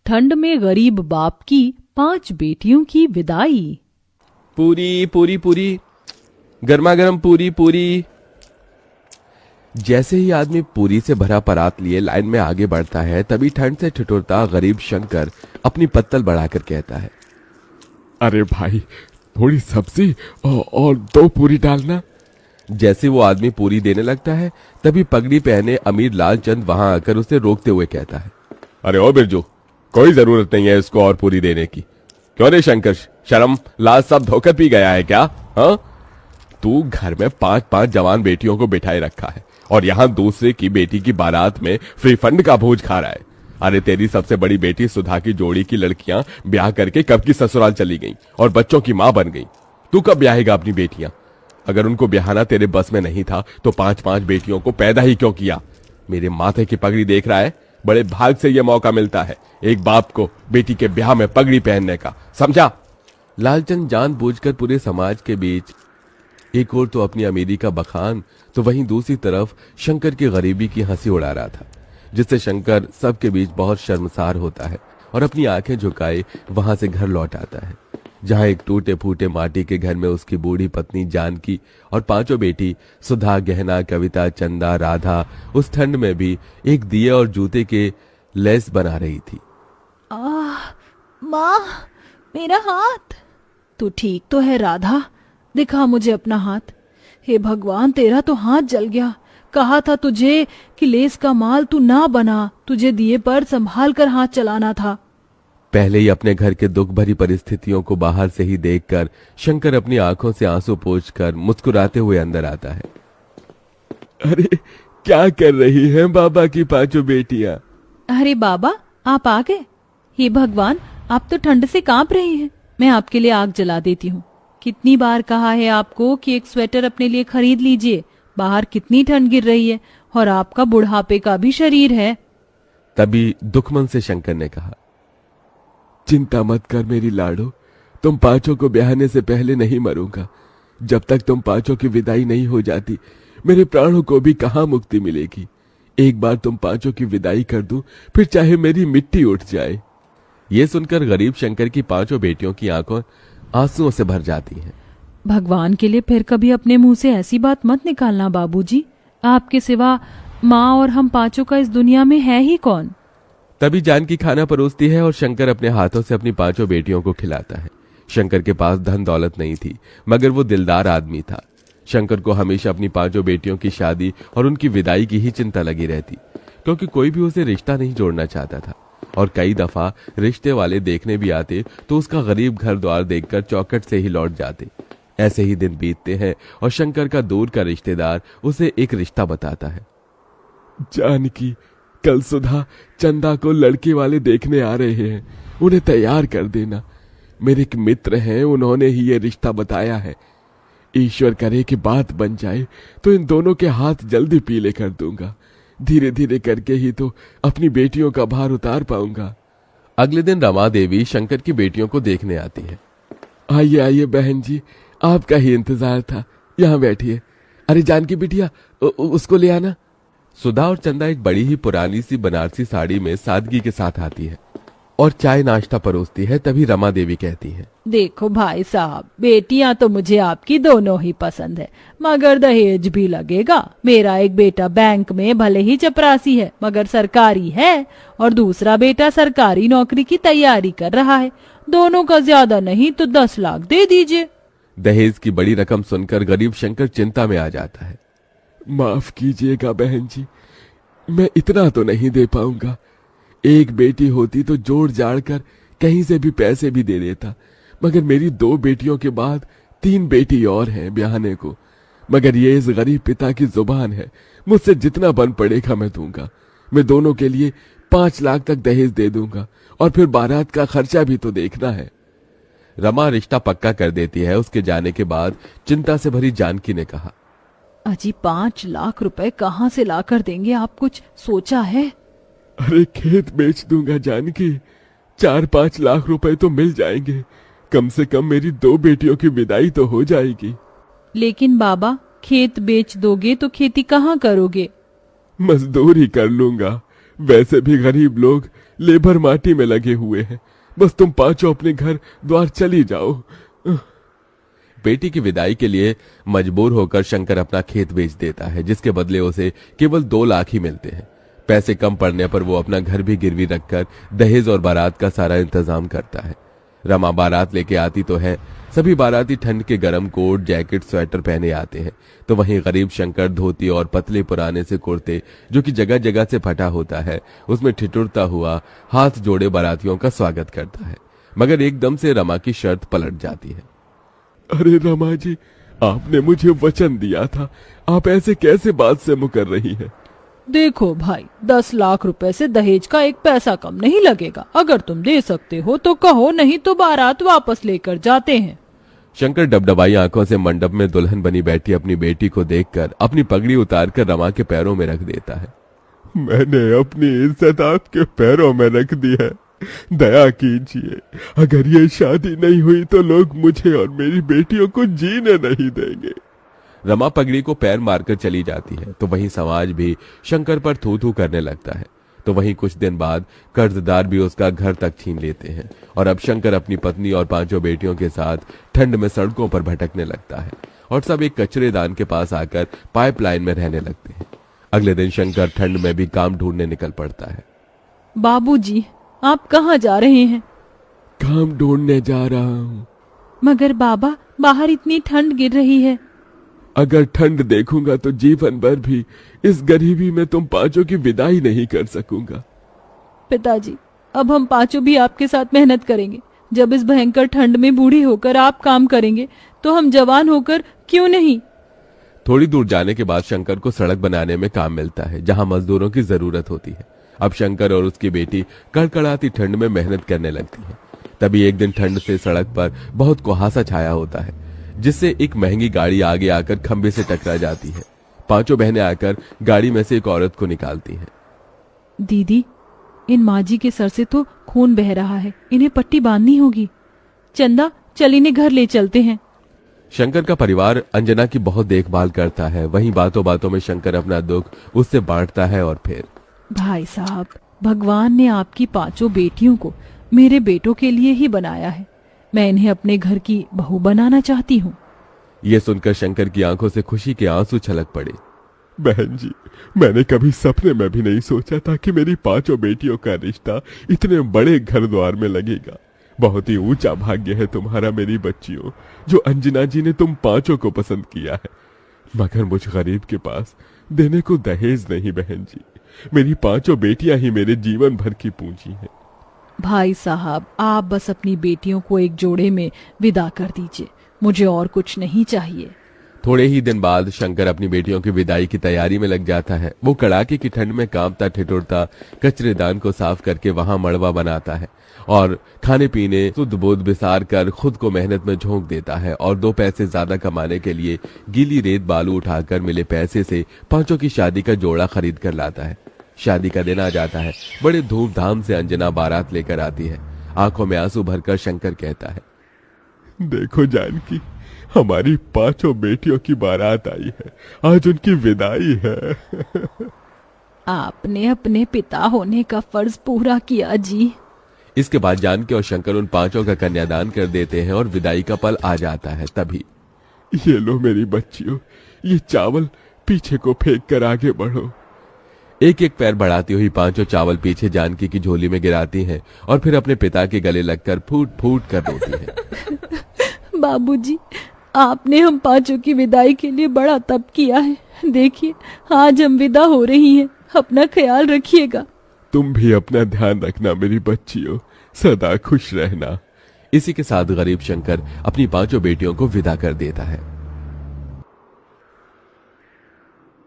ठंड में गरीब बाप की 5 बेटियों की विदाई। पूरी पूरी पूरी, गर्मा गर्म पूरी पूरी। जैसे ही आदमी पूरी से भरा परात लिए लाइन में आगे बढ़ता है, तभी ठंड से ठिठुरता गरीब शंकर अपनी पत्तल बढ़ाकर कहता है, अरे भाई, थोड़ी सब्जी और 2 पूरी डालना। जैसे वो आदमी पूरी देने लगता है, तभी पगड़ी पहने अमीर लालचंद वहां आकर उसे रोकते हुए कहता है, अरे ओ बिरजू, कोई जरूरत नहीं है इसको और पूरी देने की। क्यों रे शंकर, शर्म लाज सब धोकर पी गया है क्या? हाँ, तू घर में 5-5 जवान बेटियों को बिठाए रखा है और यहाँ दूसरे की बेटी की बारात में फ्री फंड का भोज खा रहा है। अरे तेरी सबसे बड़ी बेटी सुधा की जोड़ी की लड़कियां ब्याह करके कब की ससुराल चली गईं और बच्चों की मां बन गईं। तू कब ब्याहेगा अपनी बेटियां? अगर उनको ब्याहना तेरे बस में नहीं था तो 5-5 बेटियों को पैदा ही क्यों किया? मेरे माथे की पगड़ी देख रहा है, बड़े भाग से यह मौका मिलता है एक बाप को बेटी के ब्याह में पगड़ी पहनने का, समझा? लालचंद जानबूझकर पूरे समाज के बीच एक और तो अपनी अमीरी का बखान, तो वहीं दूसरी तरफ शंकर की गरीबी की हंसी उड़ा रहा था, जिससे शंकर सबके बीच बहुत शर्मसार होता है और अपनी आंखें झुकाए वहां से घर लौट आता है, जहां एक टूटे फूटे माटी के घर में उसकी बूढ़ी पत्नी जानकी और 5 बेटी सुधा, गहना, कविता, चंदा, राधा उस ठंड में भी एक दिए और जूते के लेस बना रही थी। माँ, मेरा हाथ। तू ठीक तो है राधा? दिखा मुझे अपना हाथ। हे भगवान, तेरा तो हाथ जल गया। कहा था तुझे कि लेस का माल तू ना बना, तुझे दिए पर संभाल कर हाथ चलाना था। पहले ही अपने घर के दुख भरी परिस्थितियों को बाहर से ही देखकर शंकर अपनी आंखों से आंसू पोंछकर मुस्कुराते हुए अंदर आता है। अरे क्या कर रही हैं बाबा की 5 बेटियां? अरे बाबा, आप आ गए। हे भगवान, आप तो ठंड से कांप रही हैं। मैं आपके लिए आग जला देती हूँ। कितनी बार कहा है आपको कि एक स्वेटर अपने लिए खरीद लीजिए, बाहर कितनी ठंड गिर रही है और आपका बुढ़ापे का भी शरीर है। तभी दुखमन से शंकर ने कहा, चिंता मत कर मेरी लाडो, तुम 5 को ब्याहने से पहले नहीं मरूंगा। जब तक तुम 5 की विदाई नहीं हो जाती, मेरे प्राणों को भी कहां मुक्ति मिलेगी। एक बार तुम 5 की विदाई कर दूं, फिर चाहे मेरी मिट्टी उठ जाए। ये सुनकर गरीब शंकर की 5 बेटियों की आंखों आंसुओं से भर जाती हैं। भगवान के लिए फिर कभी अपने मुंह से ऐसी बात मत निकालना बाबूजी। आपके सिवा माँ और हम 5 का इस दुनिया में है ही कौन? तभी जानकी खाना परोसती है और शंकर अपने हाथों से अपनी 5 बेटियों को खिलाता है। शंकर के पास धन दौलत नहीं थी, मगर वो दिलदार आदमी था। शंकर को हमेशा अपनी 5 बेटियों की शादी और उनकी विदाई की ही चिंता लगी रहती, क्योंकि कोई भी उसे रिश्ता नहीं जोड़ना चाहता था और कई दफा रिश्ते वाले देखने भी आते तो उसका गरीब घर द्वार देखकर चौखट से ही लौट जाते। ऐसे ही दिन बीतते हैं और शंकर का दूर का रिश्तेदार उसे एक रिश्ता बताता है। जानकी, कल सुधा चंदा को लड़के वाले देखने आ रहे हैं, उन्हें तैयार कर देना। मेरे एक मित्र हैं, उन्होंने ही ये रिश्ता बताया है। ईश्वर करे कि बात बन जाए तो इन दोनों के हाथ जल्दी पीले कर दूंगा। धीरे धीरे करके ही तो अपनी बेटियों का भार उतार पाऊंगा। अगले दिन रमा देवी शंकर की बेटियों को देखने आती है। आइए आइए बहन जी, आपका ही इंतजार था, यहाँ बैठिए। अरे जानकी बिटिया, उसको ले आना। सुधा और चंदा एक बड़ी ही पुरानी सी बनारसी साड़ी में सादगी के साथ आती है और चाय नाश्ता परोसती है। तभी रमा देवी कहती है, देखो भाई साहब, बेटियां तो मुझे आपकी दोनों ही पसंद है, मगर दहेज भी लगेगा। मेरा एक बेटा बैंक में भले ही चपरासी है मगर सरकारी है, और दूसरा बेटा सरकारी नौकरी की तैयारी कर रहा है। दोनों का ज्यादा नहीं तो 10 लाख दे दीजिए। दहेज की बड़ी रकम सुनकर गरीब शंकर चिंता में आ जाता है। माफ कीजिएगा बहन जी, मैं इतना तो नहीं दे पाऊंगा। एक बेटी होती तो जोड़ जाड़ कर कहीं से भी पैसे भी दे देता, मगर मेरी 2 बेटियों के बाद 3 बेटी और हैं ब्याहने को। मगर ये इस गरीब पिता की जुबान है, मुझसे जितना बन पड़ेगा मैं दूंगा। मैं दोनों के लिए 5 लाख तक दहेज दे दूंगा और फिर बारात का खर्चा भी तो देखना है। रमा रिश्ता पक्का कर देती है। उसके जाने के बाद चिंता से भरी जानकी ने कहा, अजी 5 लाख रुपए कहाँ से लाकर देंगे आप, कुछ सोचा है? अरे खेत बेच दूंगा जानकी, 4-5 लाख रुपए तो मिल जाएंगे। कम से कम मेरी 2 बेटियों की विदाई तो हो जाएगी। लेकिन बाबा, खेत बेच दोगे तो खेती कहाँ करोगे? मजदूरी कर लूंगा। वैसे भी गरीब लोग लेबर माटी में लगे हुए हैं। बस तुम पांचों अपने घर द्वार चली जाओ। बेटी की विदाई के लिए मजबूर होकर शंकर अपना खेत बेच देता है, जिसके बदले उसे केवल 2 लाख ही मिलते हैं। पैसे कम पड़ने पर वो अपना घर भी गिरवी रखकर दहेज और बारात का सारा इंतजाम करता है। रमा बारात लेके आती तो है। सभी बाराती ठंड के गर्म कोट, जैकेट, स्वेटर पहने आते हैं, तो वहीं गरीब शंकर धोती और पतले पुराने से कुर्ते, जो कि जगह जगह से फटा होता है, उसमें ठिठुरता हुआ हाथ जोड़े बारातियों का स्वागत करता है। मगर एकदम से रमा की शर्त पलट जाती है। अरे रमा जी, आपने मुझे वचन दिया था, आप ऐसे कैसे बात से मुकर रही हैं? देखो भाई, 10 लाख रुपए से दहेज का 1 पैसा कम नहीं लगेगा। अगर तुम दे सकते हो तो कहो, नहीं तो बारात वापस लेकर जाते हैं। शंकर डबडबाई आंखों से मंडप में दुल्हन बनी बैठी अपनी बेटी को देखकर अपनी पगड़ी उतारकर रमा के पैरों में रख देता है। मैंने अपनी इज्जत आपके पैरों में रख दी है, दया कीजिए। अगर ये शादी नहीं हुई तो लोग मुझे और मेरी बेटियों को जीने नहीं देंगे। रमा पगड़ी को पैर मारकर चली जाती है, तो वहीं समाज भी शंकर पर थू थू करने लगता है। तो वहीं कुछ दिन बाद कर्जदार भी उसका घर तक छीन लेते हैं और अब शंकर अपनी पत्नी और 5 बेटियों के साथ ठंड में सड़कों पर भटकने लगता है और सब एक कचरेदान के पास आकर पाइपलाइन में रहने लगते हैं। अगले दिन शंकर ठंड में भी काम ढूंढने निकल पड़ता है। बाबूजी, आप कहाँ जा रहे हैं? काम ढूंढने जा रहा हूँ। मगर बाबा, बाहर इतनी ठंड गिर रही है। अगर ठंड देखूंगा तो जीवन भर भी इस गरीबी में तुम 5 की विदाई नहीं कर सकूंगा। पिताजी, अब हम 5 भी आपके साथ मेहनत करेंगे। जब इस भयंकर ठंड में बूढ़े होकर आप काम करेंगे तो हम जवान होकर क्यों नहीं? थोड़ी दूर जाने के बाद शंकर को सड़क बनाने में काम मिलता है, जहां मजदूरों की जरूरत होती है। अब शंकर और उसकी बेटी कड़कड़ाती ठंड में मेहनत करने लगती है। तभी एक दिन ठंड से सड़क पर बहुत कुहासा छाया होता है, जिससे एक महंगी गाड़ी आगे आकर खंबे से टकरा जाती है। 5 बहनें आकर गाड़ी में से एक औरत को निकालती हैं। दीदी, इन माजी के सर से तो खून बह रहा है, इन्हें पट्टी बांधनी होगी। चंदा, चल इन्हें घर ले चलते हैं। शंकर का परिवार अंजना की बहुत देखभाल करता है। वहीं बातों बातों में शंकर अपना दुख उससे बांटता है और फिर, भाई साहब, भगवान ने आपकी 5 बेटियों को मेरे बेटों के लिए ही बनाया है। मैं इन्हें अपने घर की बहू बनाना चाहती हूँ। ये सुनकर शंकर की आंखों से खुशी के आंसू छलक पड़े। बहन जी, मैंने कभी सपने में भी नहीं सोचा था कि मेरी 5 बेटियों का रिश्ता इतने बड़े घर द्वार में लगेगा। बहुत ही ऊंचा भाग्य है तुम्हारा मेरी बच्चियों, जो अंजना जी ने तुम 5 को पसंद किया है। मगर मुझ गरीब के पास देने को दहेज नहीं बहन जी। मेरी 5 बेटियां ही मेरे जीवन भर की पूंजी है। भाई साहब, आप बस अपनी बेटियों को एक जोड़े में विदा कर दीजिए, मुझे और कुछ नहीं चाहिए। थोड़े ही दिन बाद शंकर अपनी बेटियों की विदाई की तैयारी में लग जाता है। वो कड़ाके की ठंड में कांपता ठिठुरता कचरेदान को साफ करके वहां मड़वा बनाता है और खाने पीने शुद्ध बुद्ध बिसार कर खुद को मेहनत में झोंक देता है और 2 पैसे ज्यादा कमाने के लिए गीली रेत बालू उठाकर मिले पैसे से 5 की शादी का जोड़ा खरीद कर लाता है। शादी का दिन आ जाता है। बड़े धूमधाम से अंजना बारात लेकर आती है। आंखों में आंसू भरकर शंकर कहता है, देखो जानकी, हमारी 5 बेटियों की बारात आई है, आज उनकी विदाई है। आपने अपने पिता होने का फर्ज पूरा किया जी। इसके बाद जानकी और शंकर उन 5 का कन्यादान कर देते हैं और विदाई का पल आ जाता है। तभी, ये लो मेरी बच्चियों, ये चावल पीछे को फेंक कर आगे बढ़ो। एक एक पैर बढ़ाती हुई 5 चावल पीछे जानकी की झोली में गिराती हैं और फिर अपने पिता के गले लगकर फूट फूट कर रोती हैं। बाबूजी, आपने हम 5 की विदाई के लिए बड़ा तप किया है। देखिए, आज हम विदा हो रही हैं। अपना ख्याल रखिएगा। तुम भी अपना ध्यान रखना मेरी बच्चियों, सदा खुश रहना। इसी के साथ गरीब शंकर अपनी 5 बेटियों को विदा कर देता है।